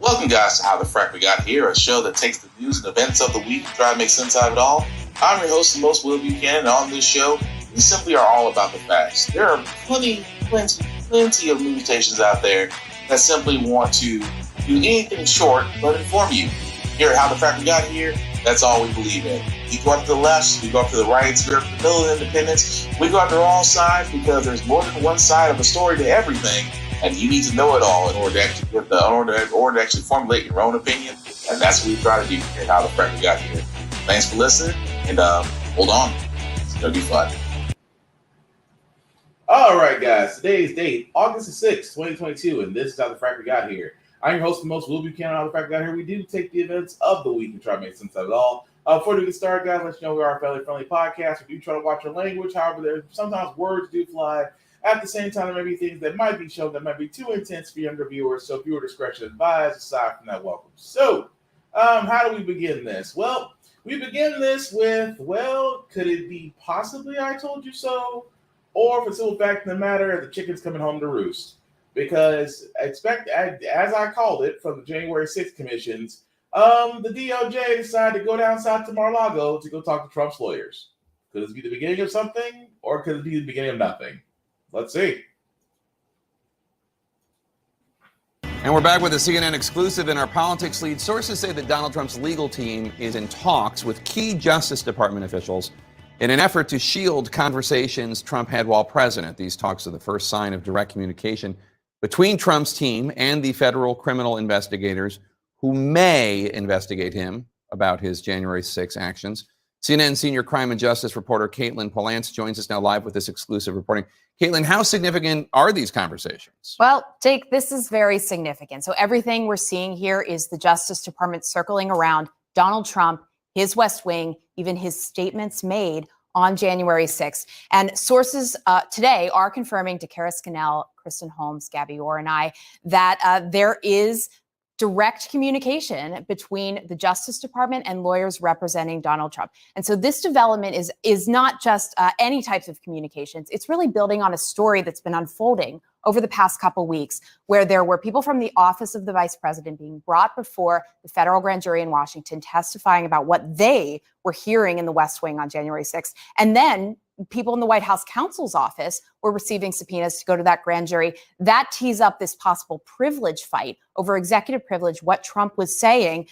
Welcome, guys, to How the Frack We Got Here, a show that takes the news and events of the week and try to make sense out of it all. I'm your host, the most Will Buchanan, and on this show, we simply are all about the facts. There are plenty of news stations out there that simply want to do anything short but inform you. Here at How the Frack We Got Here, that's all we believe in. We go up to the left, we go up to the right, we go up to the middle of independence. We go after all sides because there's more than one side of a story to everything. And you need to know it all in order to actually formulate your own opinion. And that's what we try to do here at How the Frack We Got Here. Thanks for listening, and hold on. It's going to be fun. All right, guys. Today's date, August the 6th, 2022, and this is How the Frack We Got Here. I'm your host, the most Will Buchanan. How the Frack We Got Here. We do take the events of the week and try to make sense of it all. Before we get started, guys, let you know we are a family-friendly podcast. We do try to watch our language. However, there's sometimes words do fly. At the same time, there may be things that might be shown that might be too intense for younger viewers, so viewer discretion advised. Aside from that, welcome. So, how do we begin this? Well, we begin this with, could it be possibly I told you so? Or for the simple fact of the matter, the chicken's coming home to roost. Because, as I called it from the January 6th commissions, the DOJ decided to go down south to Mar-a-Lago to go talk to Trump's lawyers. Could this be the beginning of something, or could it be the beginning of nothing? Let's see. And we're back with a CNN exclusive. In our politics lead, sources say that Donald Trump's legal team is in talks with key Justice Department officials in an effort to shield conversations Trump had while president. These talks are the first sign of direct communication between Trump's team and the federal criminal investigators who may investigate him about his January 6 actions. CNN senior crime and justice reporter Caitlin Polance joins us now live with this exclusive reporting. Caitlin, how significant are these conversations? Well, Jake, this is very significant. So everything we're seeing here is the Justice Department circling around Donald Trump, his West Wing, even his statements made on January 6th. And sources today are confirming to Kara Scannell, Kristen Holmes, Gabby Orr, and I that there is direct communication between the Justice Department and lawyers representing Donald Trump. And so this development is not just any types of communications. It's really building on a story that's been unfolding over the past couple weeks, where there were people from the office of the vice president being brought before the federal grand jury in Washington, testifying about what they were hearing in the West Wing on January 6th. And then people in the White House counsel's office were receiving subpoenas to go to that grand jury. That tees up this possible privilege fight over executive privilege, what Trump was saying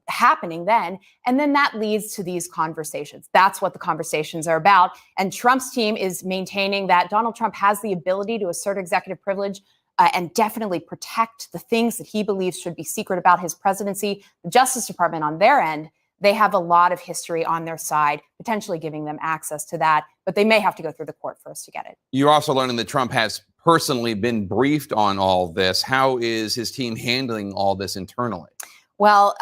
happening then. And then that leads to these conversations. That's what the conversations are about. And Trump's team is maintaining that Donald Trump has the ability to assert executive privilege and definitely protect the things that he believes should be secret about his presidency. The Justice Department on their end, they have a lot of history on their side, potentially giving them access to that, but they may have to go through the court first to get it. You're also learning that Trump has personally been briefed on all this. How is his team handling all this internally? Well,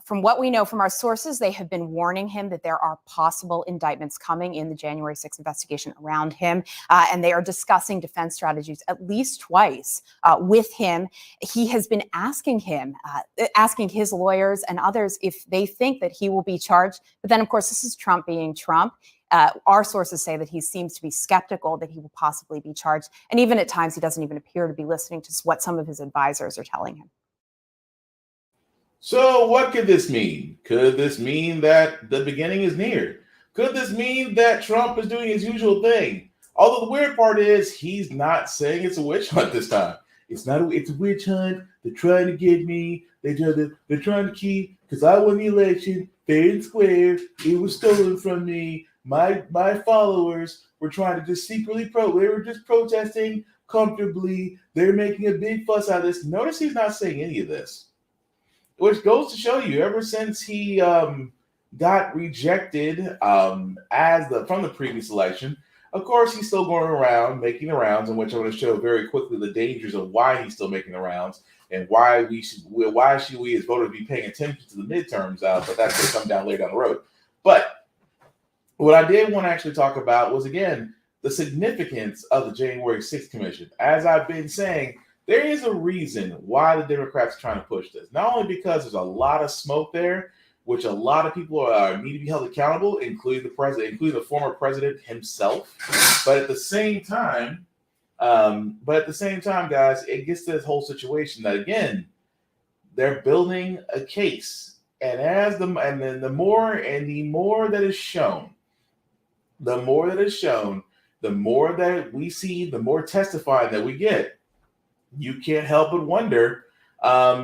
from what we know from our sources, they have been warning him that there are possible indictments coming in the January 6th investigation around him, and they are discussing defense strategies at least twice with him. He has been asking his lawyers and others if they think that he will be charged. But then, of course, this is Trump being Trump. Our sources say that he seems to be skeptical that he will possibly be charged. And even at times, he doesn't even appear to be listening to what some of his advisors are telling him. So what could this mean? Could this mean that the beginning is near? Could this mean that Trump is doing his usual thing? Although the weird part is he's not saying it's a witch hunt this time. It's a witch hunt. They're trying to get me. They're trying to keep, because I won the election fair and square. It was stolen from me. My followers were trying to just secretly they were just protesting comfortably. They're making a big fuss out of this. Notice he's not saying any of this. Which goes to show you, ever since he got rejected from the previous election, of course, he's still going around making the rounds, in which I'm going to show very quickly the dangers of why he's still making the rounds and why should we as voters be paying attention to the midterms. But that's going to come down later down the road. But what I did want to actually talk about was, again, the significance of the January 6th commission. As I've been saying, there is a reason why the Democrats are trying to push this. Not only because there's a lot of smoke there, which a lot of people need to be held accountable, including the president, including the former president himself. But at the same time, guys, it gets to this whole situation that, again, they're building a case, and the more that is shown, the more that we see, the more testifying that we get. You can't help but wonder, at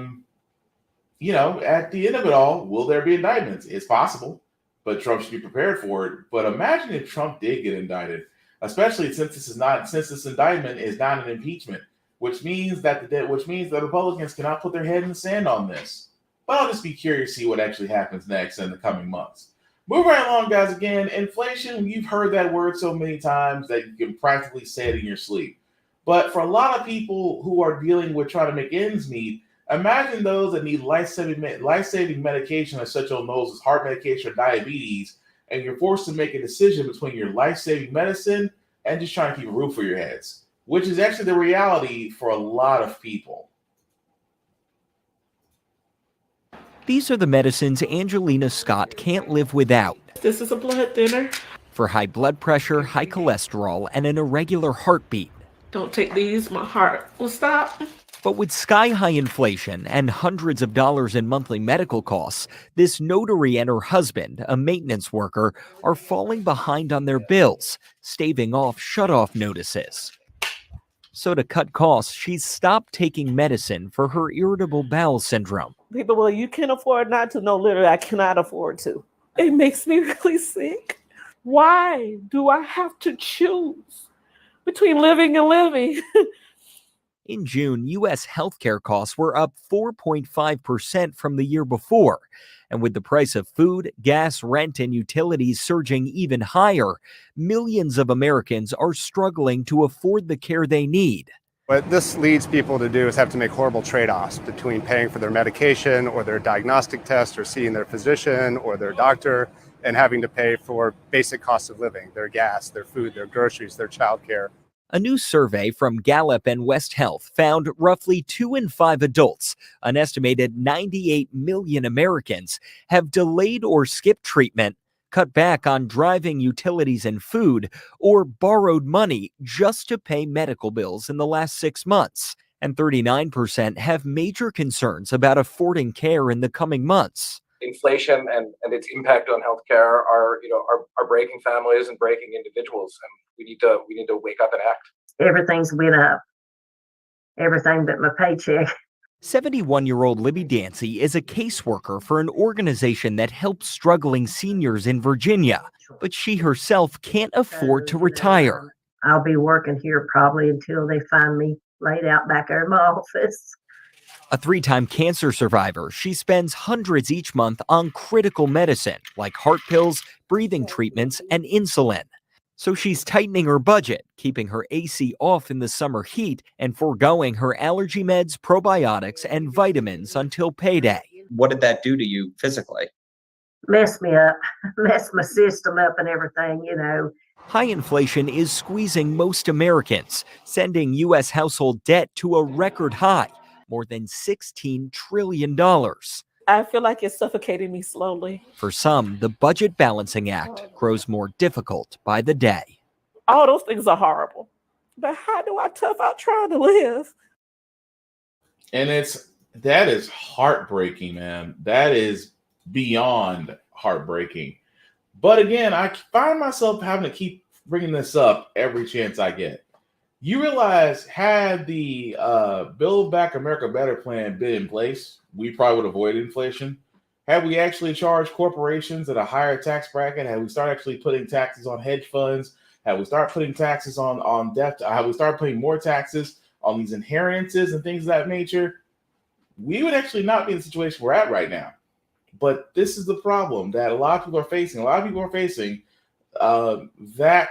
the end of it all, will there be indictments? It's possible, but Trump should be prepared for it. But imagine if Trump did get indicted, especially since this indictment is not an impeachment, which means that the Republicans cannot put their head in the sand on this. But I'll just be curious to see what actually happens next in the coming months. Moving right along, guys. Again, inflation, you've heard that word so many times that you can practically say it in your sleep. But for a lot of people who are dealing with trying to make ends meet, imagine those that need life-saving medication, as such on those as heart medication or diabetes, and you're forced to make a decision between your life-saving medicine and just trying to keep a roof over your heads, which is actually the reality for a lot of people. These are the medicines Angelina Scott can't live without. This is a blood thinner. For high blood pressure, high cholesterol, and an irregular heartbeat. Don't take these, my heart will stop. But with sky-high inflation and hundreds of dollars in monthly medical costs, this notary and her husband, a maintenance worker, are falling behind on their bills, staving off shutoff notices. So to cut costs, she's stopped taking medicine for her irritable bowel syndrome. People, well, you can afford not to. No, literally, I cannot afford to. It makes me really sick. Why do I have to choose between living and living? In June, U.S. healthcare costs were up 4.5% from the year before. And with the price of food, gas, rent, and utilities surging even higher, millions of Americans are struggling to afford the care they need. What this leads people to do is have to make horrible trade-offs between paying for their medication or their diagnostic test or seeing their physician or their doctor and having to pay for basic costs of living, their gas, their food, their groceries, their childcare. A new survey from Gallup and West Health found roughly 2 in 5 adults, an estimated 98 million Americans, have delayed or skipped treatment, cut back on driving, utilities, and food, or borrowed money just to pay medical bills in the last 6 months. And 39% have major concerns about affording care in the coming months. Inflation and its impact on healthcare are breaking families and breaking individuals, and we need to wake up and act. Everything's went up. Everything but my paycheck. 71-year-old Libby Dancy is a caseworker for an organization that helps struggling seniors in Virginia, but she herself can't afford to retire. I'll be working here probably until they find me laid out back there in my office. A 3-time cancer survivor, she spends hundreds each month on critical medicine like heart pills, breathing treatments, and insulin. So she's tightening her budget, keeping her AC off in the summer heat, and foregoing her allergy meds, probiotics, and vitamins until payday. What did that do to you physically? Messed me up, messed my system up and everything, High inflation is squeezing most Americans, sending U.S. household debt to a record high, more than $16 trillion. I feel like it's suffocating me slowly. For some, the budget balancing act grows more difficult by the day. All those things are horrible. But how do I tough out trying to live? And that is heartbreaking, man. That is beyond heartbreaking. But again, I find myself having to keep bringing this up every chance I get. You realize, had the Build Back America Better plan been in place, we probably would avoid inflation. Had we actually charged corporations at a higher tax bracket, had we started actually putting taxes on hedge funds, had we started putting taxes on debt, had we started putting more taxes on these inheritances and things of that nature, we would actually not be in the situation we're at right now. But this is the problem that a lot of people are facing. A lot of people are facing that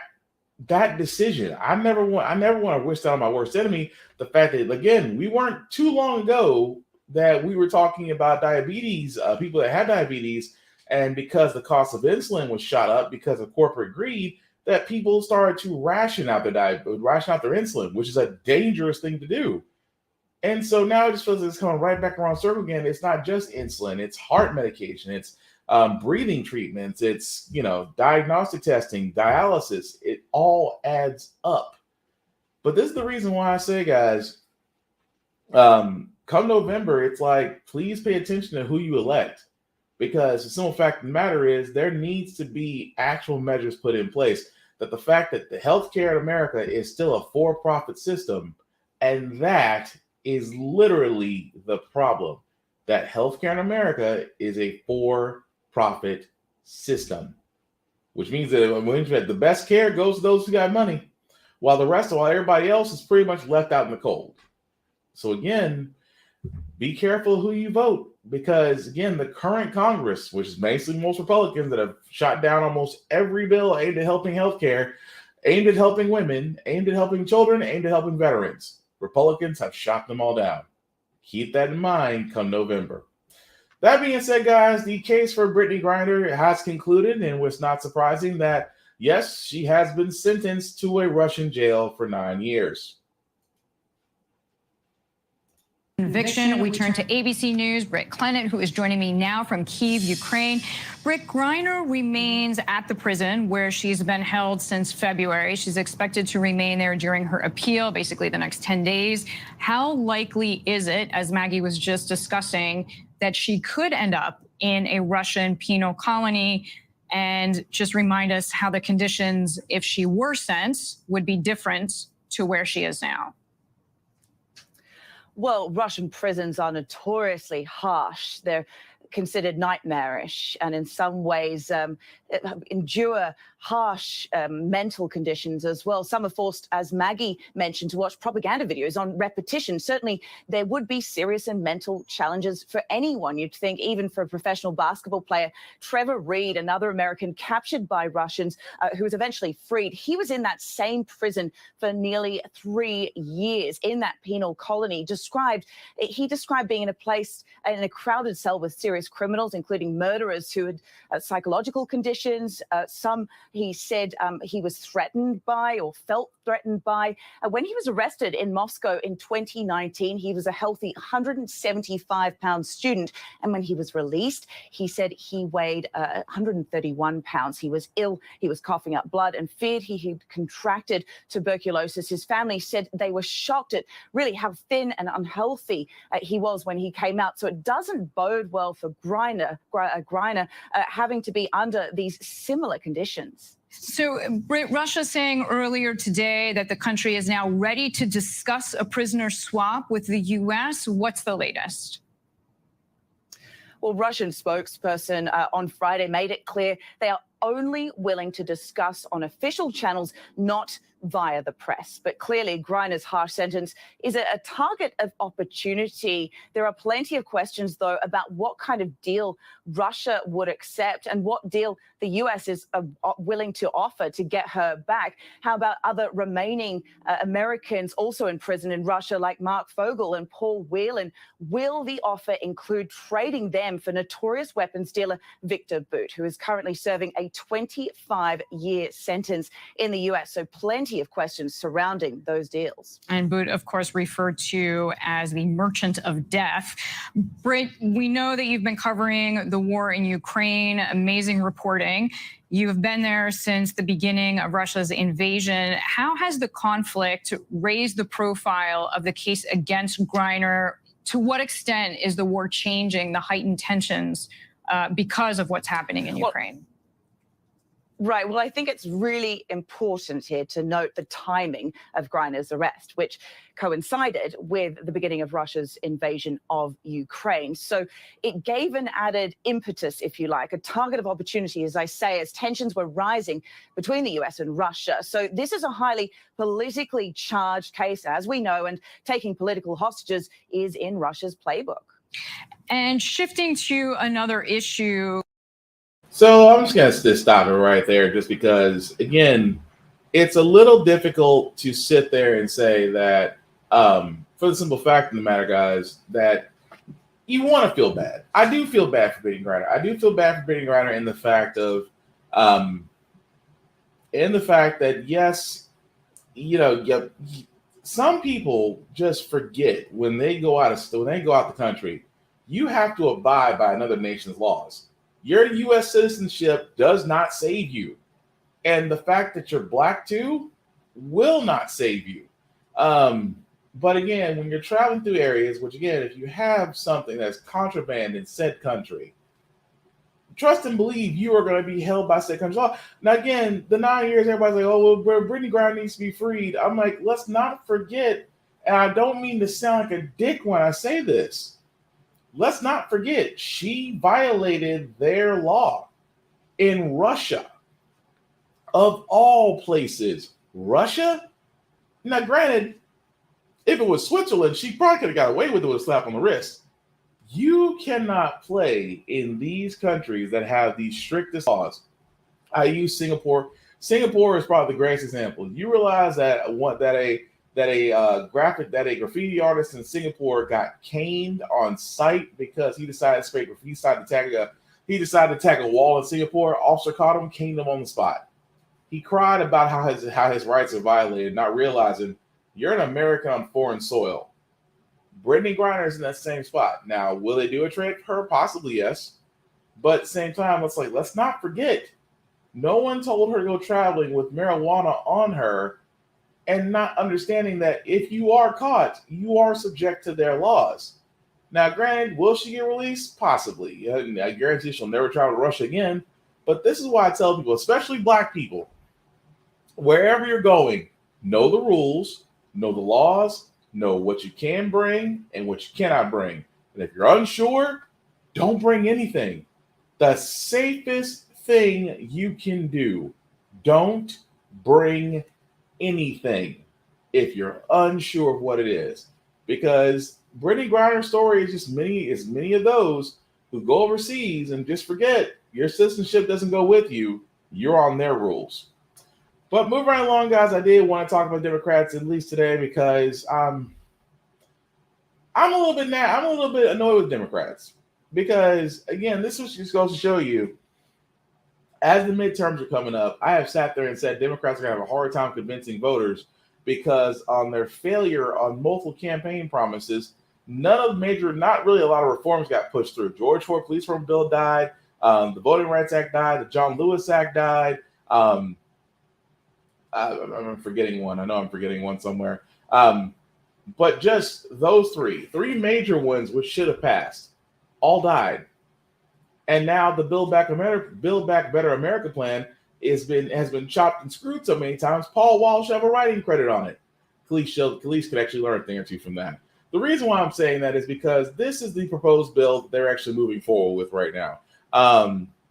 decision. I never want to wish that on my worst enemy. The fact that, again, we weren't too long ago that we were talking about diabetes, people that had diabetes, and because the cost of insulin was shot up because of corporate greed, that people started to ration out their insulin, which is a dangerous thing to do. And so now it just feels like it's coming right back around circle again. It's not just insulin, it's heart medication, it's breathing treatments, it's diagnostic testing, dialysis. It all adds up. But this is the reason why I say, guys, come November, it's like, please pay attention to who you elect, because the simple fact of the matter is there needs to be actual measures put in place. That the fact that the healthcare in America is still a for-profit system, and that is literally the problem. That healthcare in America is a for-profit system, which means that the best care goes to those who got money, while everybody else is pretty much left out in the cold. So again, be careful who you vote, because again, the current Congress, which is basically most Republicans that have shot down almost every bill aimed at helping healthcare, aimed at helping women, aimed at helping children, aimed at helping veterans. Republicans have shot them all down. Keep that in mind come November. That being said, guys, the case for Brittany Grinder has concluded, and it's not surprising that, yes, she has been sentenced to a Russian jail for 9 years. Conviction. We turn to ABC News. Britt Clennett, who is joining me now from Kyiv, Ukraine. Britt Grinder remains at the prison where she's been held since February. She's expected to remain there during her appeal, basically the next 10 days. How likely is it, as Maggie was just discussing, that she could end up in a Russian penal colony? And just remind us how the conditions, if she were sent, would be different to where she is now. Well, Russian prisons are notoriously harsh. They're considered nightmarish, and in some ways endure harsh mental conditions as well. Some are forced, as Maggie mentioned, to watch propaganda videos on repetition. Certainly, there would be serious and mental challenges for anyone, you'd think, even for a professional basketball player. Trevor Reed, another American captured by Russians who was eventually freed, he was in that same prison for nearly 3 years in that penal colony. He described being in a place, in a crowded cell with serious criminals, including murderers who had psychological conditions. Some, he said, he was threatened by or felt threatened by. When he was arrested in Moscow in 2019, he was a healthy 175-pound student. And when he was released, he said he weighed 131 pounds. He was ill. He was coughing up blood and feared he had contracted tuberculosis. His family said they were shocked at really how thin and unhealthy he was when he came out. So it doesn't bode well for Grinder having to be under these similar conditions. So, Britt, Russia saying earlier today that the country is now ready to discuss a prisoner swap with the U.S. What's the latest? Well, Russian spokesperson on Friday made it clear they are only willing to discuss on official channels, not via the press. But clearly, Grinder's harsh sentence is a target of opportunity. There are plenty of questions, though, about what kind of deal Russia would accept and what deal the U.S. is willing to offer to get her back. How about other remaining Americans also in prison in Russia, like Mark Fogel and Paul Whelan? Will the offer include trading them for notorious weapons dealer Victor Bout, who is currently serving a 25-year sentence in the U.S.? So plenty of questions surrounding those deals. And Bout, of course, referred to as the merchant of death. Britt, we know that you've been covering the war in Ukraine, amazing reporting. You've been there since the beginning of Russia's invasion. How has the conflict raised the profile of the case against Grinder? To what extent is the war changing the heightened tensions because of what's happening in Ukraine? Right. Well, I think it's really important here to note the timing of Grinder's arrest, which coincided with the beginning of Russia's invasion of Ukraine. So it gave an added impetus, if you like, a target of opportunity, as I say, as tensions were rising between the US and Russia. So this is a highly politically charged case, as we know, and taking political hostages is in Russia's playbook. And shifting to another issue. So I'm just going to stop it right there, just because, again, it's a little difficult to sit there and say that, for the simple fact of the matter, guys, that you want to feel bad. I do feel bad for Brittany Grinder. I do feel bad for Brittany Grinder in the fact that, yes, some people just forget when they go out the country, you have to abide by another nation's laws. Your U.S. citizenship does not save you. And the fact that you're black too will not save you. But again, when you're traveling through areas, which again, if you have something that's contraband in said country, trust and believe you are going to be held by said country law. Now, again, the 9 years, everybody's like, oh, well, Brittany Grinder needs to be freed. I'm like, let's not forget, and I don't mean to sound like a dick when I say this. Let's not forget, she violated their law in Russia. Of all places, Russia? Now, granted, if it was Switzerland, she probably could have got away with it with a slap on the wrist. You cannot play in these countries that have the strictest laws. I use Singapore. Singapore is probably the greatest example. You realize that a graffiti artist in Singapore got caned on site because he decided to attack a wall in Singapore. Officer caught him, caned him on the spot. He cried about how his rights are violated, not realizing you're an American on foreign soil. Brittany Grinder is in that same spot. Now, will they do a trade for her? Possibly, yes. But at the same time, let's not forget, no one told her to go traveling with marijuana on her and not understanding that if you are caught, you are subject to their laws. Now, granted, will she get released? Possibly. I guarantee she'll never travel to Russia again. But this is why I tell people, especially black people, wherever you're going, know the rules, know the laws, know what you can bring and what you cannot bring. And if you're unsure, don't bring anything. The safest thing you can do, don't bring anything if you're unsure of what it is. Because Brittany Grinder's story is just many of those who go overseas and just forget your citizenship doesn't go with you. You're on their rules. But moving right along, guys, I did want to talk about Democrats at least today because I'm a little bit annoyed with Democrats because again, this just goes to show you, as the midterms are coming up, I have sat there and said Democrats are going to have a hard time convincing voters because on their failure on multiple campaign promises, not really a lot of reforms got pushed through. George Floyd police reform bill died. The Voting Rights Act died. The John Lewis Act died. I'm forgetting one. I know I'm forgetting one somewhere. But just those three major ones which should have passed, all died. And now the Build Back Better America plan has been chopped and screwed so many times. Paul Wall should have a writing credit on it. Khalees could actually learn a thing or two from that. The reason why I'm saying that is because this is the proposed bill that they're actually moving forward with right now.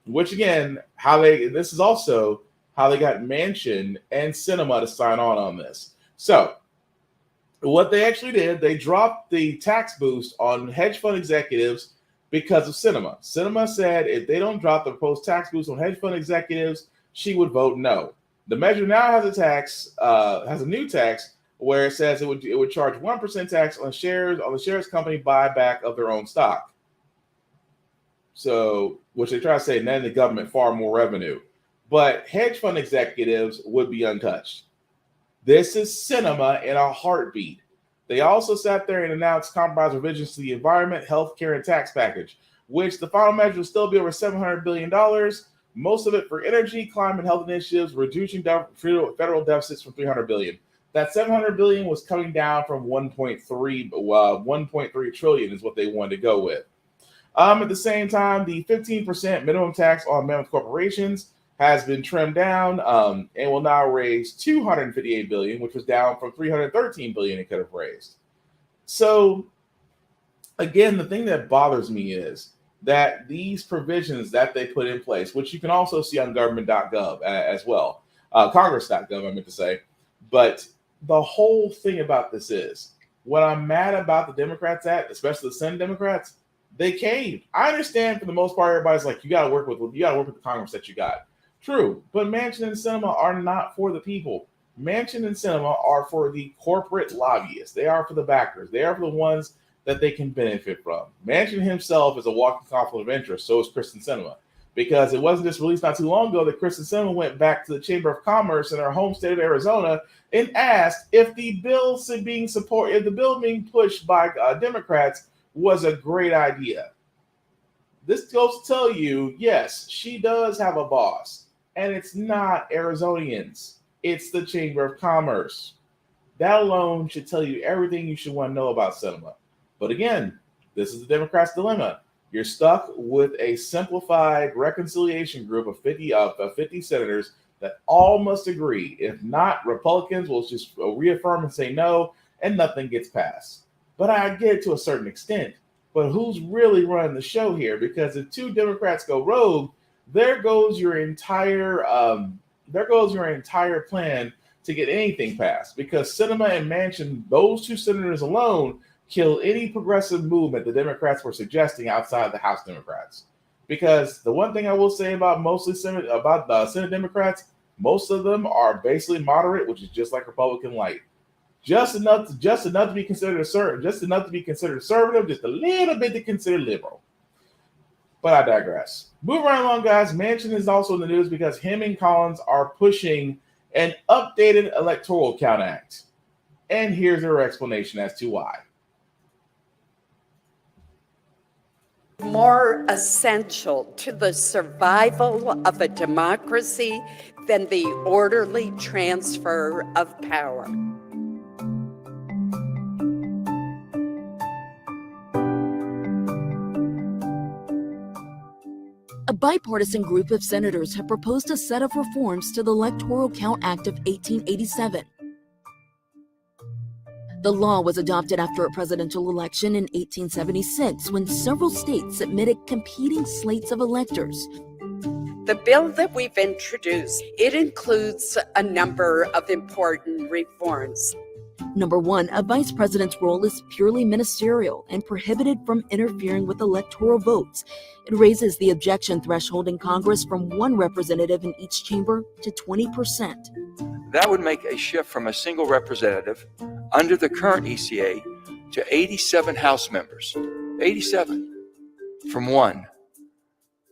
Which again, this is also how they got Manchin and Sinema to sign on this. So what they actually did, they dropped the tax boost on hedge fund executives because of Sinema. Sinema said if they don't drop the proposed tax boost on hedge fund executives, she would vote no. The measure now has a new tax where it says it would charge 1% tax on the shares company buyback of their own stock. So, which they try to say, netting the government far more revenue. But hedge fund executives would be untouched. This is Sinema in a heartbeat. They also sat there and announced compromise revisions to the environment, healthcare, and tax package, which the final measure will still be over $700 billion, most of it for energy, climate, and health initiatives, reducing federal deficits from $300 billion. That $700 billion was coming down from 1.3 trillion is what they wanted to go with. At the same time, the 15% minimum tax on mammoth corporations has been trimmed down and will now raise $258 billion, which was down from $313 billion it could have raised. So, again, the thing that bothers me is that these provisions that they put in place, which you can also see on government.gov as well, Congress.gov, I meant to say, but the whole thing about this is, what I'm mad about the Democrats at, especially the Senate Democrats, they caved. I understand for the most part, everybody's like, you got to work with the Congress that you got. True, but Manchin and Sinema are not for the people. Manchin and Sinema are for the corporate lobbyists. They are for the backers. They are for the ones that they can benefit from. Manchin himself is a walking conflict of interest. So is Kristen Sinema, because it wasn't just released not too long ago that Kristen Sinema went back to the Chamber of Commerce in her home state of Arizona and asked if the bill being pushed by Democrats was a great idea. This goes to tell you, yes, she does have a boss. And it's not Arizonians. It's the Chamber of Commerce. That alone should tell you everything you should want to know about cinema. But again, this is the Democrats' dilemma. You're stuck with a simplified reconciliation group of 50 senators that all must agree. If not, Republicans will just reaffirm and say no, and nothing gets passed. But I get it to a certain extent. But who's really running the show here? Because if two Democrats go rogue, there goes your entire plan to get anything passed. Because Sinema and Manchin, those two senators alone, kill any progressive movement the Democrats were suggesting outside the House Democrats. Because the one thing I will say about the Senate Democrats, most of them are basically moderate, which is just like Republican light. Just enough to be considered conservative, just a little bit to consider liberal. But I digress. Moving right along, guys. Manchin is also in the news because him and Collins are pushing an updated Electoral Count Act. And here's their explanation as to why. More essential to the survival of a democracy than the orderly transfer of power. A bipartisan group of senators have proposed a set of reforms to the Electoral Count Act of 1887. The law was adopted after a presidential election in 1876 when several states submitted competing slates of electors. The bill that we've introduced, it includes a number of important reforms. Number one, a vice president's role is purely ministerial and prohibited from interfering with electoral votes. It raises the objection threshold in Congress from one representative in each chamber to 20%. That would make a shift from a single representative under the current ECA to 87 House members. 87 from one.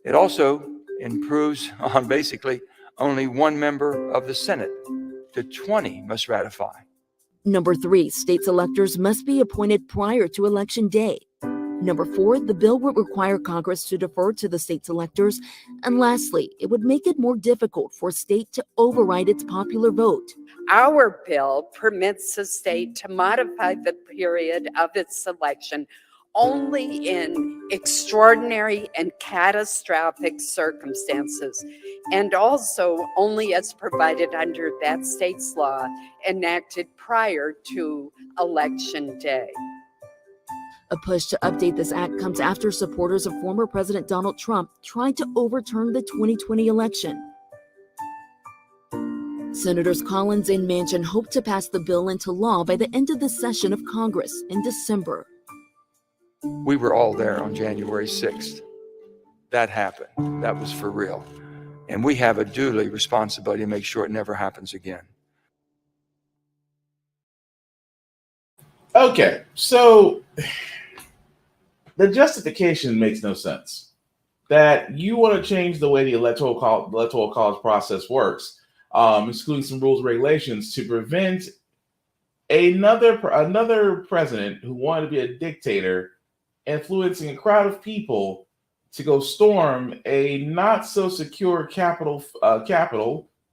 It also improves on basically only one member of the Senate to 20 must ratify. Number three, states' electors must be appointed prior to Election Day. Number four, the bill would require Congress to defer to the state's electors. And lastly, it would make it more difficult for a state to override its popular vote. Our bill permits a state to modify the period of its election only in extraordinary and catastrophic circumstances, and also only as provided under that state's law enacted prior to Election Day. A push to update this act comes after supporters of former President Donald Trump tried to overturn the 2020 election. Senators Collins and Manchin hope to pass the bill into law by the end of the session of Congress in December. We were all there on January 6th. That happened. That was for real. And we have a duty responsibility to make sure it never happens again. Okay, so the justification makes no sense. That you want to change the way the electoral college process works, excluding some rules and regulations to prevent another president who wanted to be a dictator influencing a crowd of people to go storm a not so secure capitol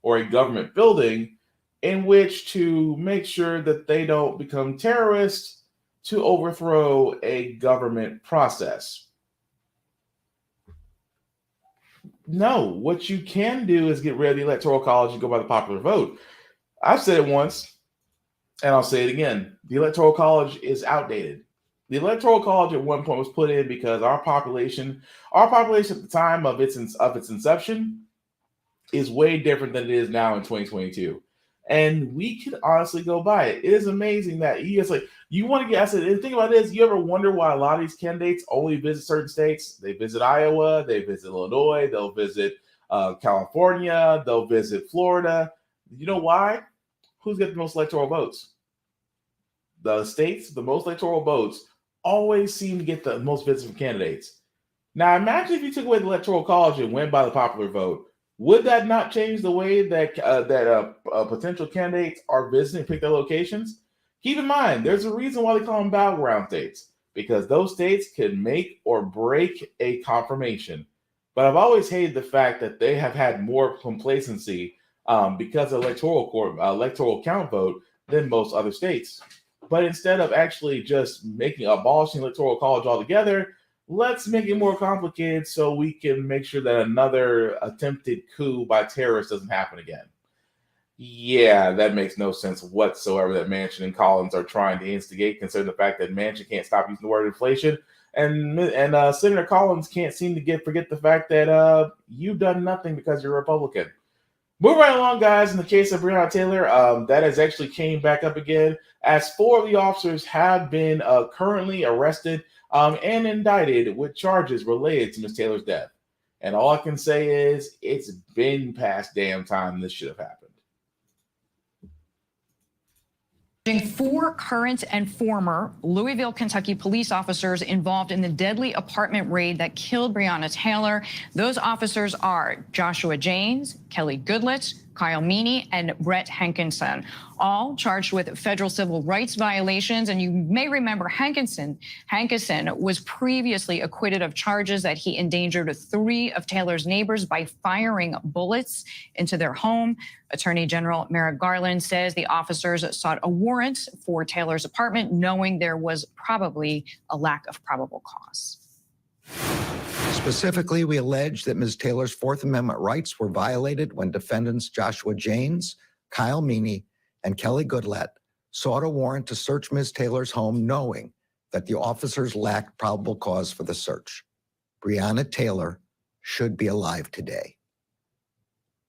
or a government building in which to make sure that they don't become terrorists to overthrow a government process. No, what you can do is get rid of the Electoral College and go by the popular vote. I've said it once, and I'll say it again. The Electoral College is outdated. The Electoral College at one point was put in because our population at the time of its inception is way different than it is now in 2022. And we could honestly go by it. It is amazing that you want to get. I said, and think about this. You ever wonder why a lot of these candidates only visit certain states? They visit Iowa, they visit Illinois, they'll visit California, they'll visit Florida. You know why? Who's got the most electoral votes? The states with the most electoral votes always seem to get the most visits from candidates. Now, imagine if you took away the Electoral College and went by the popular vote. Would that not change the way that potential candidates are visiting, pick their locations? Keep in mind, there's a reason why they call them battleground states, because those states can make or break a confirmation. But I've always hated the fact that they have had more complacency because of electoral count vote than most other states. But instead of actually just abolishing electoral college altogether, let's make it more complicated so we can make sure that another attempted coup by terrorists doesn't happen again. Yeah, that makes no sense whatsoever that Manchin and Collins are trying to instigate, considering the fact that Manchin can't stop using the word inflation, and Senator Collins can't seem to forget the fact that you've done nothing because you're a Republican. Moving right along, guys, in the case of Breonna Taylor, that has actually came back up again, as 4 of the officers have been currently arrested and indicted with charges related to Ms. Taylor's death. And all I can say is it's been past damn time this should have happened. 4 current and former Louisville, Kentucky police officers involved in the deadly apartment raid that killed Breonna Taylor. Those officers are Joshua James, Kelly Goodlett, Kyle Meany, and Brett Hankinson, all charged with federal civil rights violations. And you may remember Hankinson was previously acquitted of charges that he endangered 3 of Taylor's neighbors by firing bullets into their home. Attorney General Merrick Garland says the officers sought a warrant for Taylor's apartment, knowing there was probably a lack of probable cause. Specifically, we allege that Ms. Taylor's Fourth Amendment rights were violated when defendants Joshua James, Kyle Meany, and Kelly Goodlett sought a warrant to search Ms. Taylor's home, knowing that the officers lacked probable cause for the search. Breonna Taylor should be alive today.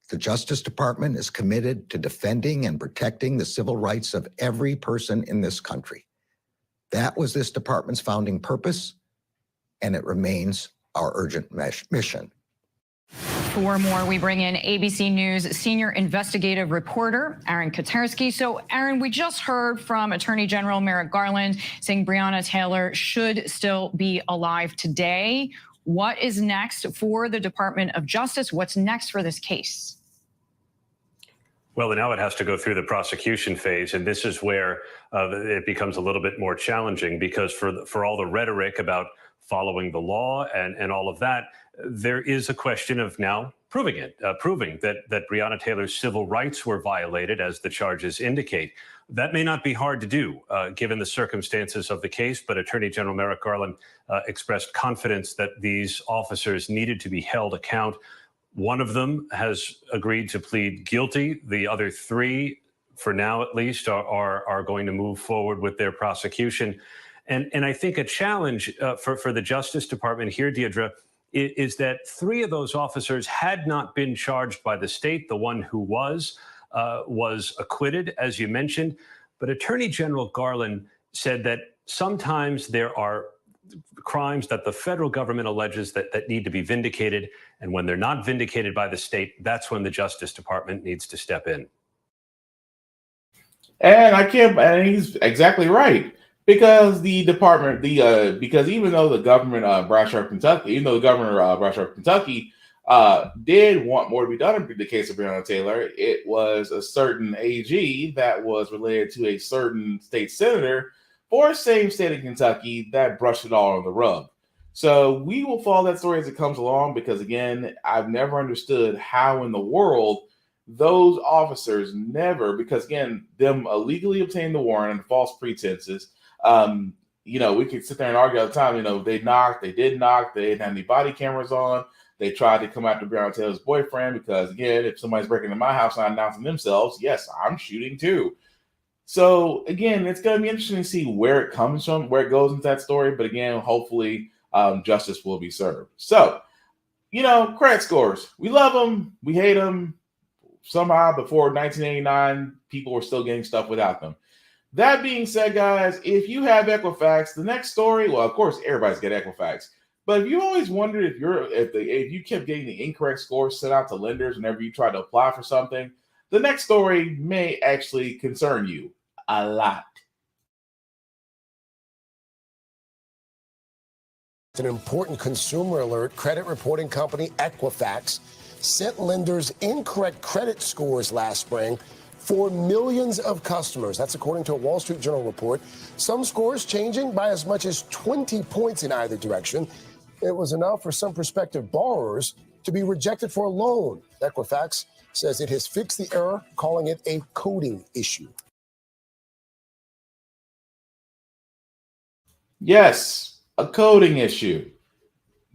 The Justice Department is committed to defending and protecting the civil rights of every person in this country. That was this department's founding purpose, and it remains our urgent mission. For more, we bring in ABC News senior investigative reporter Aaron Katersky. So, Aaron, we just heard from Attorney General Merrick Garland saying Breonna Taylor should still be alive today. What is next for the Department of Justice? What's next for this case? Well, now it has to go through the prosecution phase, and this is where it becomes a little bit more challenging, because for all the rhetoric about following the law and all of that, there is a question of now proving that Breonna Taylor's civil rights were violated, as the charges indicate. That may not be hard to do, given the circumstances of the case, but Attorney General Merrick Garland expressed confidence that these officers needed to be held account. One of them has agreed to plead guilty. The other 3, for now at least, are going to move forward with their prosecution. And I think a challenge for the Justice Department here, Deirdre, is that 3 of those officers had not been charged by the state. The one who was acquitted, as you mentioned. But Attorney General Garland said that sometimes there are crimes that the federal government alleges that need to be vindicated. And when they're not vindicated by the state, that's when the Justice Department needs to step in. And he's exactly right. Because the department, because even though the governor Brasher of Kentucky did want more to be done in the case of Breonna Taylor, it was a certain AG that was related to a certain state senator for the same state of Kentucky that brushed it all on the rug. So we will follow that story as it comes along, because again, I've never understood how in the world those officers because again, them illegally obtaining the warrant and false pretenses. We could sit there and argue all the time. They did knock, they didn't have any body cameras on. They tried to come after Breonna Taylor's boyfriend because, again, if somebody's breaking into my house and announcing themselves, yes, I'm shooting too. So again, it's going to be interesting to see where it comes from, where it goes into that story. But again, hopefully justice will be served. So, credit scores. We love them. We hate them. Somehow before 1989, people were still getting stuff without them. That being said, guys, if you have Equifax, the next story, well, of course, everybody's got Equifax. But if you always wondered if you kept getting the incorrect scores sent out to lenders whenever you tried to apply for something, the next story may actually concern you a lot. An important consumer alert. Credit reporting company Equifax sent lenders incorrect credit scores last spring for millions of customers. That's according to a Wall Street Journal report. Some scores changing by as much as 20 points in either direction. It was enough for some prospective borrowers to be rejected for a loan. Equifax says it has fixed the error, calling it a coding issue. Yes, a coding issue.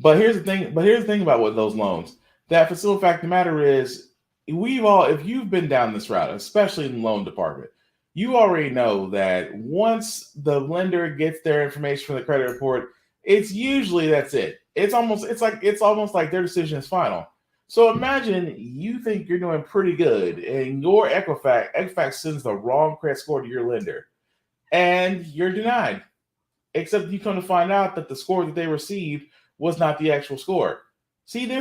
But here's the thing. But here's the thing about what those loans. That for the simple fact of the matter is, if you've been down this route, especially in the loan department, you already know that once the lender gets their information from the credit report, it's usually that's it. It's almost like their decision is final. So imagine you think you're doing pretty good, and your Equifax sends the wrong credit score to your lender, and you're denied. Except you come to find out that the score that they received was not the actual score. See, there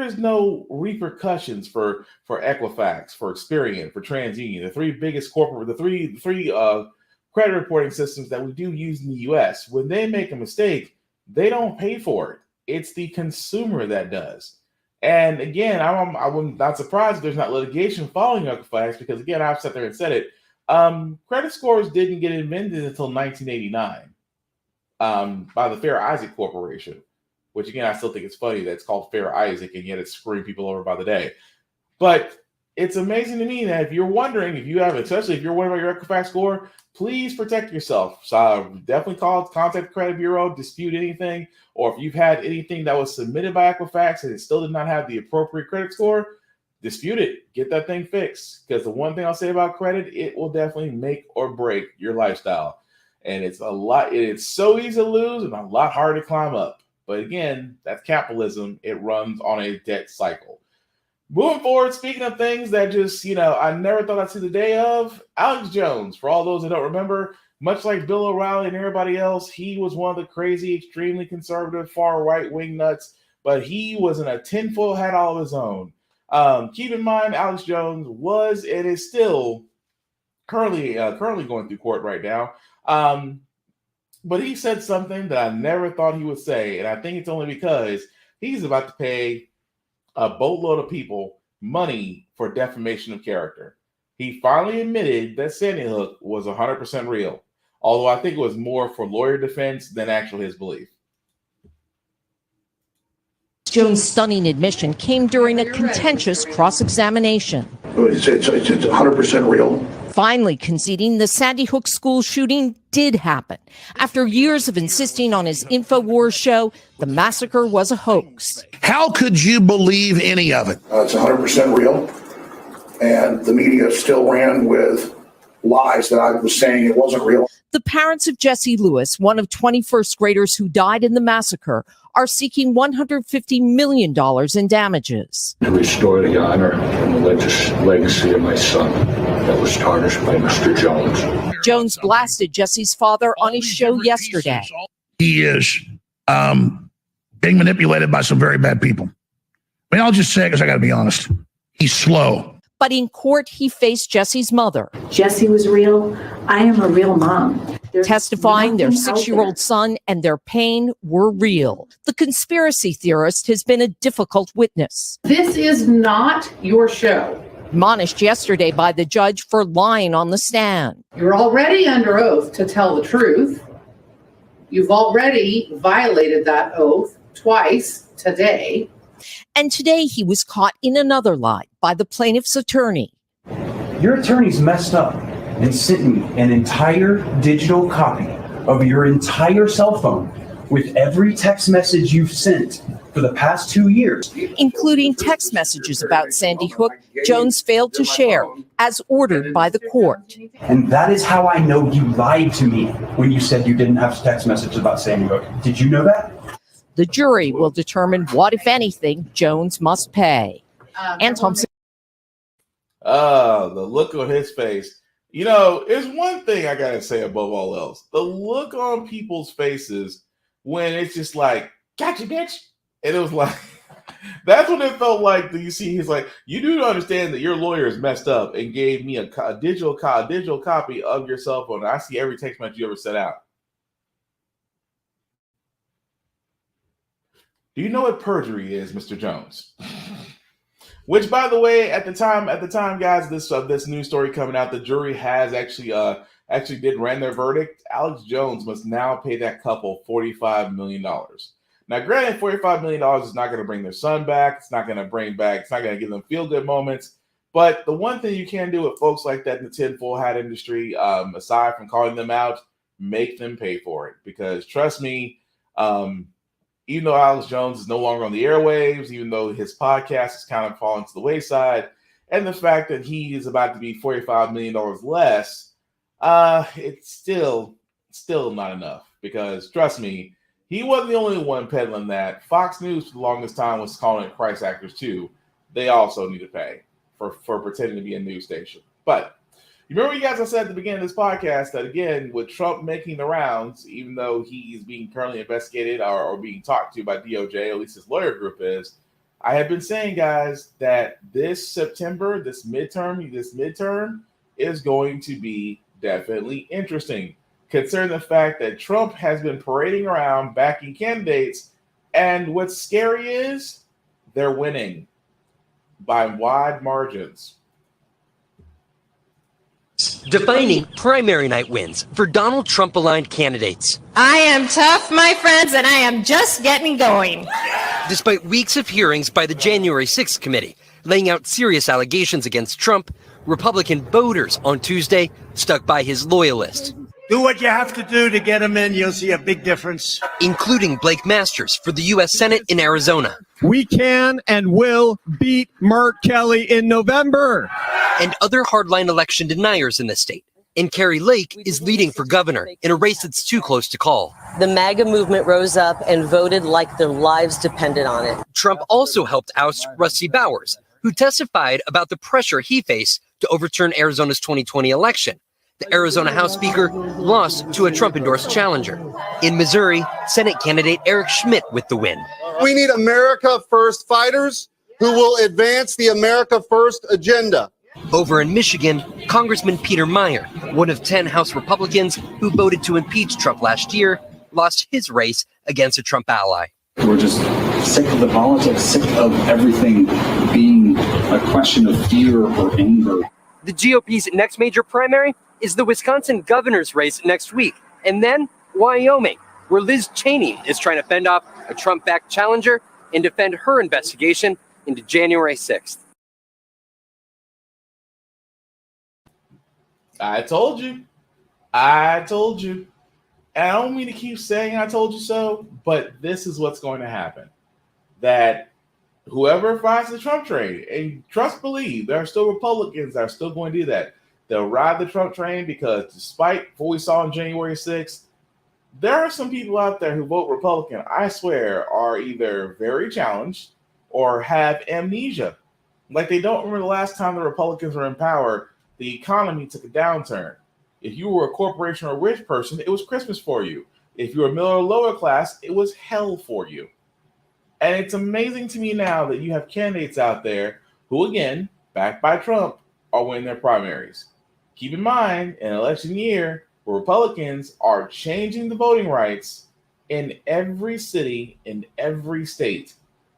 is no repercussions for Equifax, for Experian, for TransUnion, the three biggest the three credit reporting systems that we do use in the U.S. When they make a mistake, they don't pay for it. It's the consumer that does. And again, I'm not surprised if there's not litigation following Equifax, because again, I've sat there and said it. Credit scores didn't get invented until 1989 by the Fair Isaac Corporation, which again, I still think it's funny that it's called Fair Isaac, and yet it's screwing people over by the day. But it's amazing to me that if you're wondering, especially if you're wondering about your Equifax score, please protect yourself. So definitely contact the credit bureau, dispute anything, or if you've had anything that was submitted by Equifax and it still did not have the appropriate credit score, dispute it, get that thing fixed. Because the one thing I'll say about credit, it will definitely make or break your lifestyle. And it's so easy to lose and a lot harder to climb up. But again, that's capitalism. It runs on a debt cycle. Moving forward, speaking of things that just, I never thought I'd see the day of, Alex Jones, for all those that don't remember, much like Bill O'Reilly and everybody else, he was one of the crazy, extremely conservative, far right-wing nuts, but he was in a tinfoil hat all of his own. Keep in mind, Alex Jones was and is still currently going through court right now. But he said something that I never thought he would say, and I think it's only because he's about to pay a boatload of people money for defamation of character. He finally admitted that Sandy Hook was 100% real, although I think it was more for lawyer defense than actually his belief. Jones' stunning admission came during a contentious cross-examination. It's 100% real. Finally conceding the Sandy Hook school shooting did happen. After years of insisting on his InfoWars show, the massacre was a hoax. How could you believe any of it? It's 100% real. And the media still ran with lies that I was saying it wasn't real. The parents of Jesse Lewis, one of 20 first graders who died in the massacre, are seeking $150 million in damages. To restore the honor and the legacy of my son that was tarnished by Mr. Jones. Jones blasted Jesse's father on his show yesterday. He is being manipulated by some very bad people. I mean, I'll just say it because I got to be honest. He's slow. But in court, he faced Jesse's mother. Jesse was real. I am a real mom. Testifying their 6-year-old son and their pain were real. The conspiracy theorist has been a difficult witness. This is not your show. Admonished yesterday by the judge for lying on the stand. You're already under oath to tell the truth. You've already violated that oath twice today. And today he was caught in another lie by the plaintiff's attorney. Your attorney's messed up and sent me an entire digital copy of your entire cell phone with every text message you've sent for the past 2 years. Including text messages about Sandy Hook Jones failed to share, as ordered by the court. And that is how I know you lied to me when you said you didn't have text messages about Sandy Hook. Did you know that? The jury will determine what, if anything, Jones must pay. And Thompson. The look on his face. There's one thing I got to say above all else. The look on people's faces when it's just like, gotcha, bitch. And it was like, that's what it felt like. You see, he's like, you do understand that your lawyer is messed up and gave me a digital copy of your cell phone. I see every text message you ever sent out. Do you know what perjury is, Mr. Jones? Which, by the way, at the time, guys, this news story coming out, the jury has actually ran their verdict. Alex Jones must now pay that couple $45 million. Now, granted, $45 million is not going to bring their son back. It's not going to give them feel-good moments. But the one thing you can do with folks like that in the tinfoil hat industry, aside from calling them out, make them pay for it. Because trust me, even though Alex Jones is no longer on the airwaves, even though his podcast has kind of fallen to the wayside, and the fact that he is about to be $45 million less, it's still not enough. Because trust me, he wasn't the only one peddling that. Fox News for the longest time was calling it Christ actors too. They also need to pay for pretending to be a news station. But you remember, you guys, I said at the beginning of this podcast that, again, with Trump making the rounds, even though he is being currently investigated or being talked to by DOJ, at least his lawyer group is, I have been saying, guys, that this September, this midterm is going to be definitely interesting, considering the fact that Trump has been parading around backing candidates, and what's scary is they're winning by wide margins. Defining primary night wins for Donald Trump-aligned candidates. I am tough, my friends, and I am just getting going. Despite weeks of hearings by the January 6th committee laying out serious allegations against Trump, Republican voters on Tuesday stuck by his loyalists. Do what you have to do to get him in. You'll see a big difference. Including Blake Masters for the U.S. Senate in Arizona. We can and will beat Mark Kelly in November. And other hardline election deniers in the state. And Carrie Lake is leading for governor in a race that's too close to call. The MAGA movement rose up and voted like their lives depended on it. Trump also helped oust Rusty Bowers, who testified about the pressure he faced to overturn Arizona's 2020 election. The Arizona House Speaker lost to a Trump-endorsed challenger. In Missouri, Senate candidate Eric Schmidt with the win. We need America First fighters who will advance the America First agenda. Over in Michigan, Congressman Peter Meyer, one of 10 House Republicans who voted to impeach Trump last year, lost his race against a Trump ally. We're just sick of the politics, sick of everything being a question of fear or anger. The GOP's next major primary is the Wisconsin governor's race next week, and then Wyoming, where Liz Cheney is trying to fend off a Trump-backed challenger and defend her investigation into January 6th. I told you. And I don't mean to keep saying I told you so, but this is what's going to happen. That whoever finds the Trump train, and trust believe, there are still Republicans that are still going to do that. They'll ride the Trump train because despite what we saw on January 6th, there are some people out there who vote Republican, I swear, are either very challenged or have amnesia. Like they don't remember the last time the Republicans were in power, the economy took a downturn. If you were a corporation or a rich person, it was Christmas for you. If you were middle or lower class, it was hell for you. And it's amazing to me now that you have candidates out there who, again, backed by Trump, are winning their primaries. Keep in mind, in an election year, where Republicans are changing the voting rights in every city, in every state.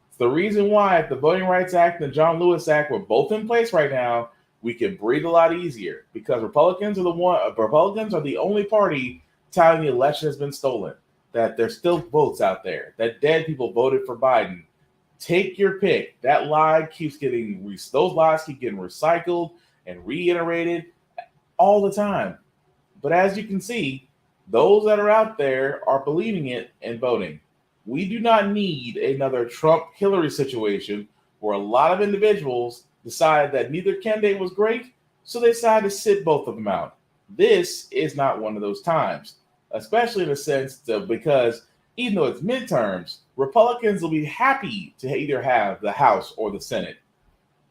It's the reason why if the Voting Rights Act and the John Lewis Act were both in place right now, we could breathe a lot easier because Republicans are the only party telling the election has been stolen, that there's still votes out there, that dead people voted for Biden. Take your pick. Those lies keep getting recycled and reiterated all the time. But as you can see, those that are out there are believing it and voting. We do not need another Trump-Hillary situation where a lot of individuals decided that neither candidate was great, so they decided to sit both of them out. This is not one of those times, especially in the sense because even though it's midterms, Republicans will be happy to either have the House or the Senate.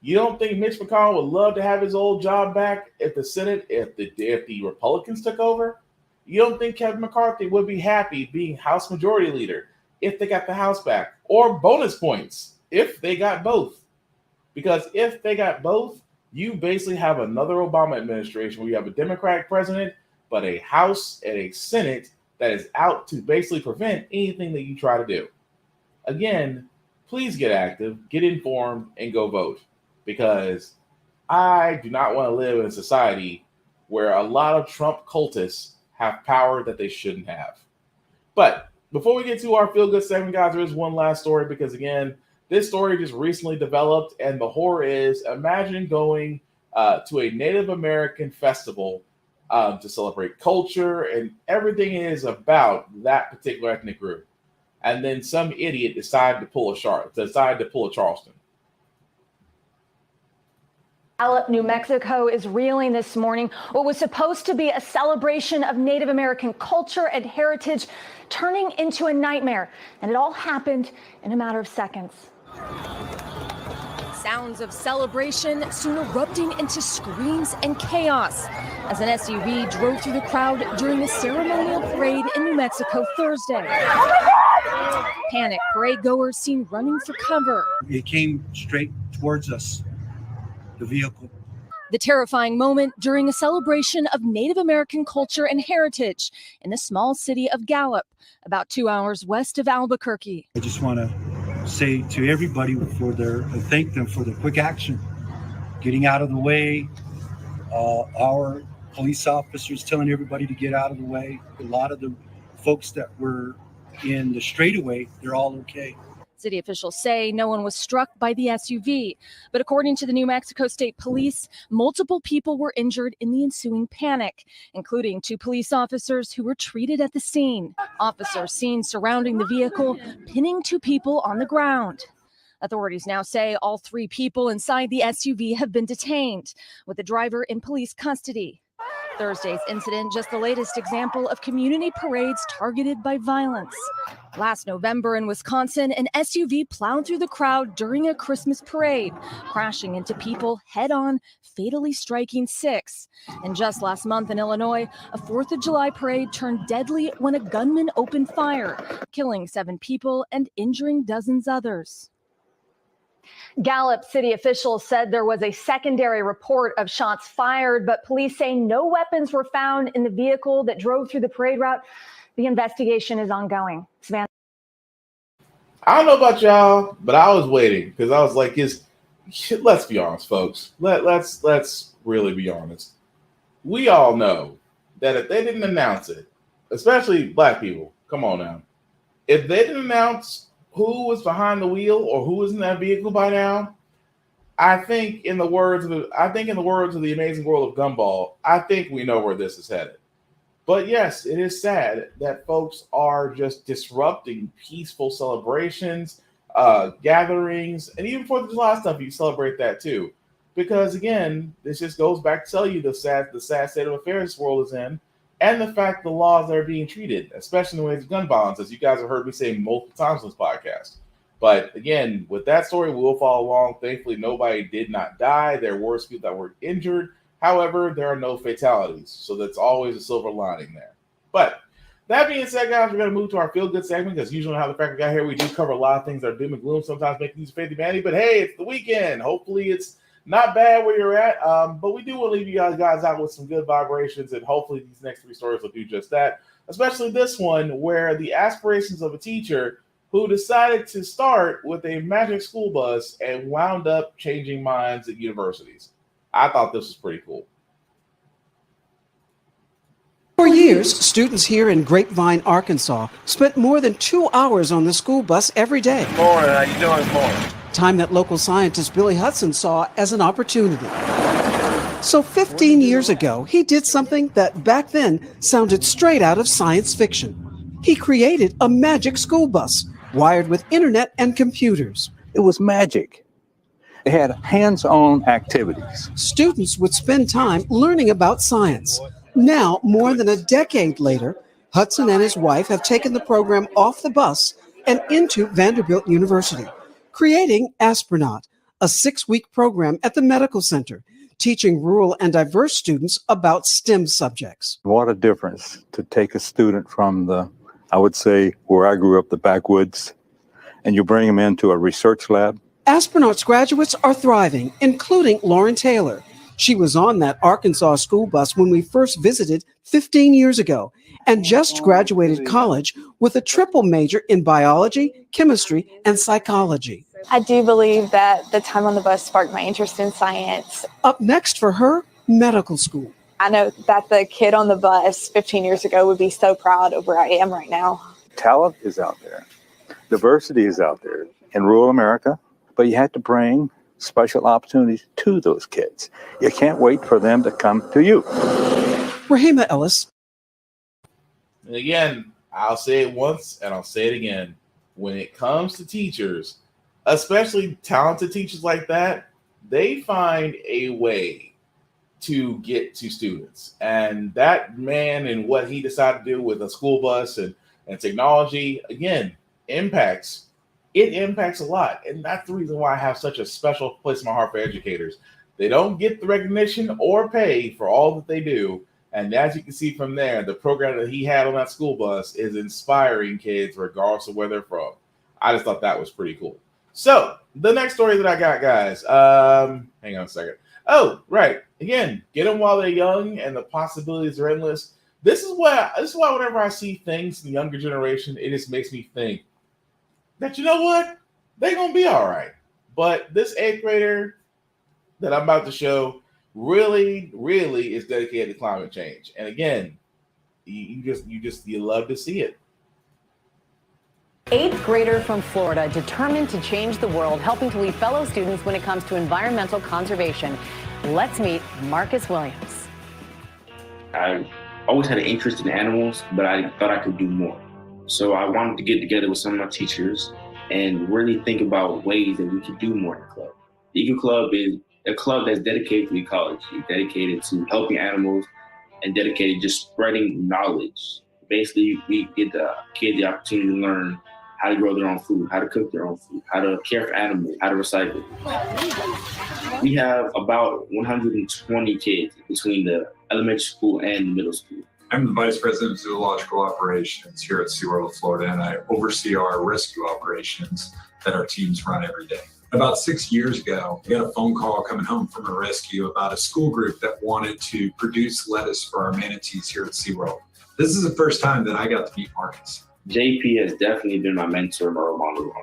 You don't think Mitch McConnell would love to have his old job back at the Senate if the Republicans took over? You don't think Kevin McCarthy would be happy being House Majority Leader if they got the House back? Or bonus points if they got both? Because if they got both, you basically have another Obama administration where you have a Democratic president, but a House and a Senate that is out to basically prevent anything that you try to do. Again, please get active, get informed, and go vote. Because I do not want to live in a society where a lot of Trump cultists have power that they shouldn't have. But before we get to our feel-good segment, guys, there is one last story because, again, this story just recently developed, and the horror is, imagine going to a Native American festival to celebrate culture, and everything is about that particular ethnic group. And then some idiot decided to pull a Charleston. Gallup, New Mexico is reeling this morning. What was supposed to be a celebration of Native American culture and heritage turning into a nightmare. And it all happened in a matter of seconds. Sounds of celebration soon erupting into screams and chaos as an SUV drove through the crowd during the ceremonial parade in New Mexico Thursday. Panic parade goers seen running for cover. It came straight towards us, the vehicle. The terrifying moment during a celebration of Native American culture and heritage in the small city of Gallup, about 2 hours west of Albuquerque. I just want to say to everybody thank them for the quick action, getting out of the way. Our police officers telling everybody to get out of the way. A lot of the folks that were in the straightaway, they're all okay. City officials say no one was struck by the SUV, but according to the New Mexico State Police, multiple people were injured in the ensuing panic, including 2 police officers who were treated at the scene. Officers seen surrounding the vehicle, pinning 2 people on the ground. Authorities now say all 3 people inside the SUV have been detained, with the driver in police custody. Thursday's incident just the latest example of community parades targeted by violence. Last November in Wisconsin, an SUV plowed through the crowd during a Christmas parade, crashing into people head-on, fatally striking 6. And just last month in Illinois, a 4th of July parade turned deadly when a gunman opened fire, killing 7 people and injuring dozens others. Gallup city officials said there was a secondary report of shots fired, but police say no weapons were found in the vehicle that drove through the parade route. The investigation is ongoing. Savannah. I don't know about y'all, but I was waiting because I was like, let's be honest, folks. Let's really be honest. We all know that if they didn't announce it, especially black people, come on now. If they didn't announce who was behind the wheel or who was in that vehicle by now, I think in the words of the amazing world of Gumball, I think we know where this is headed. But yes, it is sad that folks are just disrupting peaceful celebrations, gatherings, and even 4th of July stuff, you celebrate that too. Because again, this just goes back to tell you the sad state of affairs this world is in, and the fact the laws that are being treated, especially in the ways of gun violence, as you guys have heard me say multiple times on this podcast. But again, with that story, we will follow along. Thankfully, nobody did not die. There were people that were injured. However, there are no fatalities. So that's always a silver lining there. But that being said, guys, we're going to move to our feel-good segment because usually how the fact we got here, we do cover a lot of things that are doom and gloom, sometimes making use of faith and humanity. But hey, it's the weekend. Hopefully it's not bad where you're at, but we do want to leave you guys out with some good vibrations, and hopefully these next 3 stories will do just that, especially this one where the aspirations of a teacher who decided to start with a magic school bus and wound up changing minds at universities. I thought this was pretty cool. For years, students here in Grapevine, Arkansas, spent more than 2 hours on the school bus every day. Morning, how you doing, morning? Time that local scientist Billy Hudson saw as an opportunity. So 15 years ago, he did something that back then sounded straight out of science fiction. He created a magic school bus wired with internet and computers. It was magic. It had hands-on activities. Students would spend time learning about science. Now, more than a decade later, Hudson and his wife have taken the program off the bus and into Vanderbilt University, creating Astronaut, a 6-week program at the medical center, teaching rural and diverse students about STEM subjects. What a difference to take a student from I would say, where I grew up, the backwoods, and you bring them into a research lab. Astronauts graduates are thriving, including Lauren Taylor. She was on that Arkansas school bus when we first visited 15 years ago and just graduated college with a triple major in biology, chemistry, and psychology. I do believe that the time on the bus sparked my interest in science. Up next for her, medical school. I know that the kid on the bus 15 years ago would be so proud of where I am right now. Talent is out there. Diversity is out there in rural America, but you have to bring special opportunities to those kids. You can't wait for them to come to you. Rahima Ellis. And again, I'll say it once and I'll say it again. When it comes to teachers, especially talented teachers like that, they find a way to get to students. And that man and what he decided to do with a school bus and technology, again, impacts a lot. And that's the reason why I have such a special place in my heart for educators. They don't get the recognition or pay for all that they do. And as you can see from there, the program that he had on that school bus is inspiring kids regardless of where they're from. I just thought that was pretty cool. So the next story that I got, guys, hang on a second. Oh, right. Again, get them while they're young and the possibilities are endless. This is why whenever I see things in the younger generation, it just makes me think that, you know what? They're going to be all right. But this 8th grader that I'm about to show really, really is dedicated to climate change. And again, you love to see it. 8th grader from Florida determined to change the world, helping to lead fellow students when it comes to environmental conservation. Let's meet Marcus Williams. I always had an interest in animals, but I thought I could do more. So I wanted to get together with some of my teachers and really think about ways that we could do more in the club. The Eco Club is a club that's dedicated to ecology, dedicated to helping animals, and dedicated to just spreading knowledge. Basically, we get the kids the opportunity to learn how to grow their own food, how to cook their own food, how to care for animals, how to recycle. We have about 120 kids between the elementary school and middle school. I'm the Vice President of Zoological Operations here at SeaWorld of Florida, and I oversee our rescue operations that our teams run every day. About 6 years ago, I got a phone call coming home from a rescue about a school group that wanted to produce lettuce for our manatees here at SeaWorld. This is the first time that I got to meet Marcus. JP has definitely been my mentor, my role model.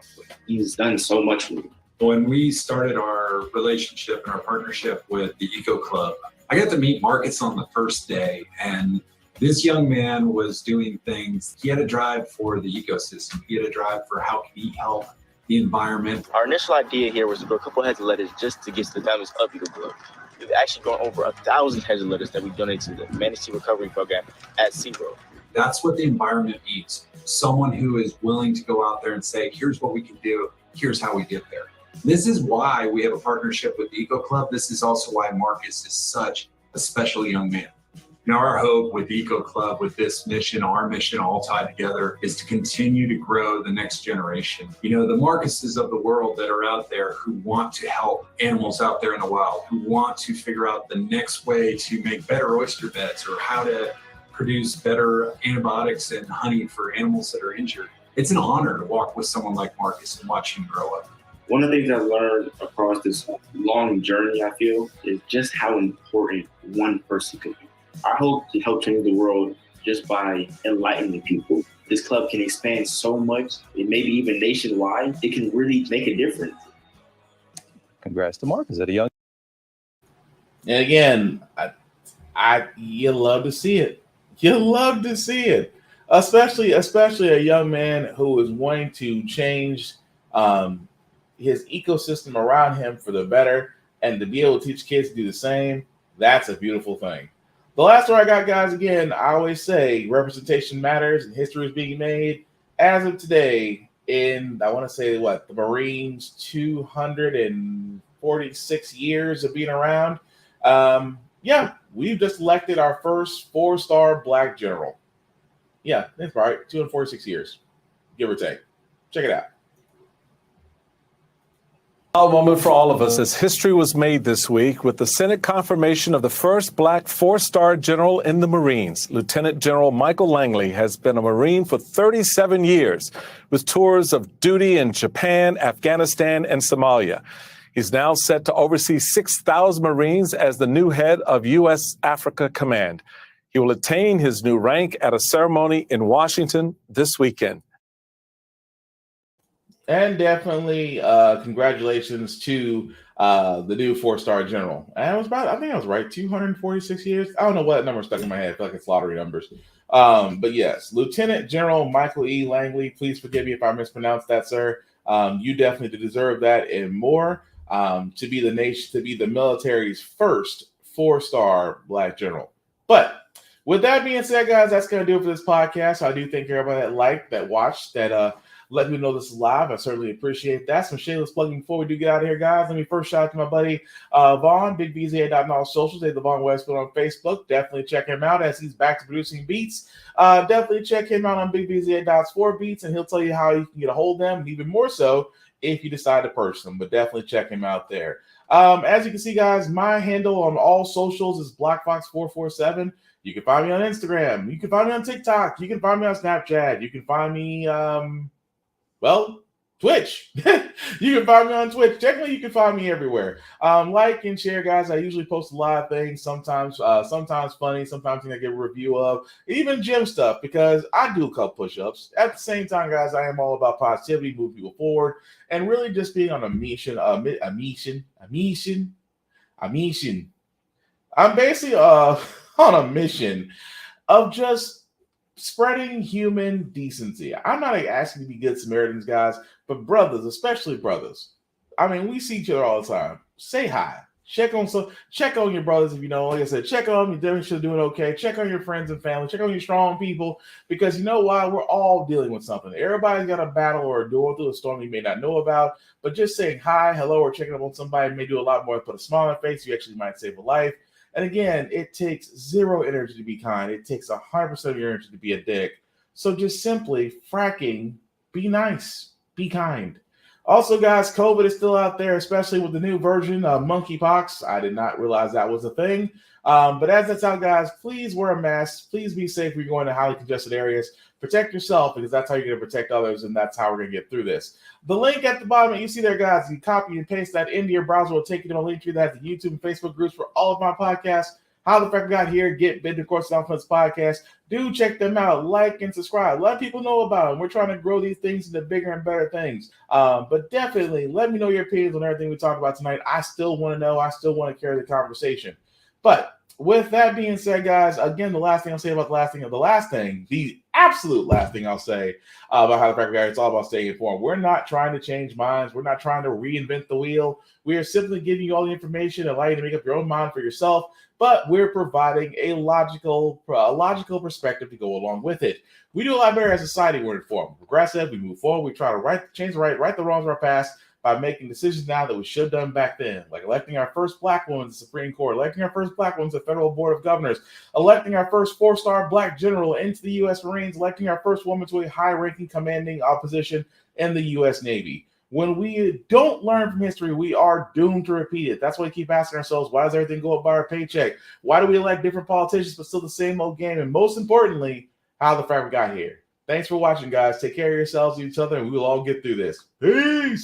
He's done so much for me. When we started our relationship and our partnership with the Eco Club, I got to meet Marcus on the first day, and this young man was doing things. He had a drive for the ecosystem. He had a drive for how can he help the environment. Our initial idea here was to grow a couple heads of lettuce just to get to the families of Eco Club. We've actually grown over 1,000 heads of lettuce that we donated to the Manatee Recovery Program at SeaWorld. That's what the environment needs. Someone who is willing to go out there and say, here's what we can do, here's how we get there. This is why we have a partnership with the Eco Club. This is also why Marcus is such a special young man. Now, our hope with the Eco Club, with this mission, our mission all tied together, is to continue to grow the next generation. You know, the Marcuses of the world that are out there who want to help animals out there in the wild, who want to figure out the next way to make better oyster beds or how to produce better antibiotics and honey for animals that are injured. It's an honor to walk with someone like Marcus and watch him grow up. One of the things I've learned across this long journey, I feel, is just how important one person can be. I hope to help change the world just by enlightening people. This club can expand so much, and maybe even nationwide. It can really make a difference. Congrats to Marcus at a young. And again, you love to see it. You love to see it, especially a young man who is wanting to change his ecosystem around him for the better, and to be able to teach kids to do the same. That's a beautiful thing. The last one I got, guys, again, I always say representation matters and history is being made. As of today, in, I want to say, the Marines' 246 years of being around, we've just elected our first 4-star Black general. Yeah, that's right, 246 years, give or take. Check it out. A moment for all of us as history was made this week with the Senate confirmation of the first Black 4-star general in the Marines. Lieutenant General Michael Langley has been a Marine for 37 years with tours of duty in Japan, Afghanistan, and Somalia. He's now set to oversee 6,000 Marines as the new head of U.S. Africa Command. He will attain his new rank at a ceremony in Washington this weekend. And definitely congratulations to the new 4-star general. And I think I was right, 246 years. I don't know what number stuck in my head. I feel like it's lottery numbers. But yes, Lieutenant General Michael E. Langley, please forgive me if I mispronounced that, sir. You definitely deserve that and more to be the military's first 4-star Black general. But With that being said, guys, that's going to do it for this podcast. I do thank everybody that liked, that watched, that let me know this is live. I certainly appreciate that. Some shameless plugging before we do get out of here, guys. Let me first shout out to my buddy Vaughn, BigBZ on all socials. They the Vaughn Westfield on Facebook. Definitely check him out as he's back to producing beats. Definitely check him out on BigBZ4 Beats, and he'll tell you how you can get a hold of them, and even more so if you decide to purchase them. But definitely check him out there. As you can see, guys, my handle on all socials is BlackFox447. You can find me on Instagram. You can find me on TikTok. You can find me on Snapchat. You can find me, Twitch. You can find me on Twitch. Technically, you can find me everywhere. Like and share, guys. I usually post a lot of things. Sometimes funny. Sometimes I get a review of even gym stuff because I do a couple push-ups. At the same time, guys, I am all about positivity, move people forward, and really just being on a mission. I'm basically on a mission of just spreading human decency. I'm not asking to be good Samaritans, guys, but brothers, especially brothers. I mean, we see each other all the time. Say hi. Check on your brothers if you know. Like I said, check on them. You're definitely doing okay. Check on your friends and family. Check on your strong people, because you know why? We're all dealing with something. Everybody's got a battle or going through a storm you may not know about. But just saying hi, hello, or checking up on somebody may do a lot more than put a smile on their face. You actually might save a life. And again, it takes zero energy to be kind. It takes 100% of your energy to be a dick. So just simply fracking, be nice, be kind. Also, guys, COVID is still out there, especially with the new version of monkeypox. I did not realize that was a thing. But as that's out, guys, please wear a mask. Please be safe when you're going to highly congested areas. Protect yourself, because that's how you're going to protect others, and that's how we're going to get through this. The link at the bottom that you see there, guys, you copy and paste that into your browser. Will take you to a link to that, the YouTube and Facebook groups for all of my podcasts. How the Frack got here, get Bid the Course Conference podcast. Do check them out, like and subscribe. Let people know about them. We're trying to grow these things into bigger and better things. But definitely let me know your opinions on everything we talked about tonight. I still want to know. I still want to carry the conversation. But with that being said, guys, again, the absolute last thing I'll say about How the Frack Guy, it's all about staying informed. We're not trying to change minds. We're not trying to reinvent the wheel. We are simply giving you all the information, allow you to make up your own mind for yourself, but we're providing a logical perspective to go along with it. We do a lot better as a society. We're informed, progressive, we move forward, we try to right the wrongs of our past by making decisions now that we should have done back then, like electing our first black woman to the Supreme Court, electing our first black woman to the Federal Board of Governors, electing our first 4-star black general into the U.S. Marines, electing our first woman to a high-ranking commanding position in the U.S. Navy. When we don't learn from history, we are doomed to repeat it. That's why we keep asking ourselves, why does everything go up by our paycheck? Why do we elect different politicians but still the same old game? And most importantly, how the Frack got here. Thanks for watching, guys. Take care of yourselves and each other, and we will all get through this. Peace!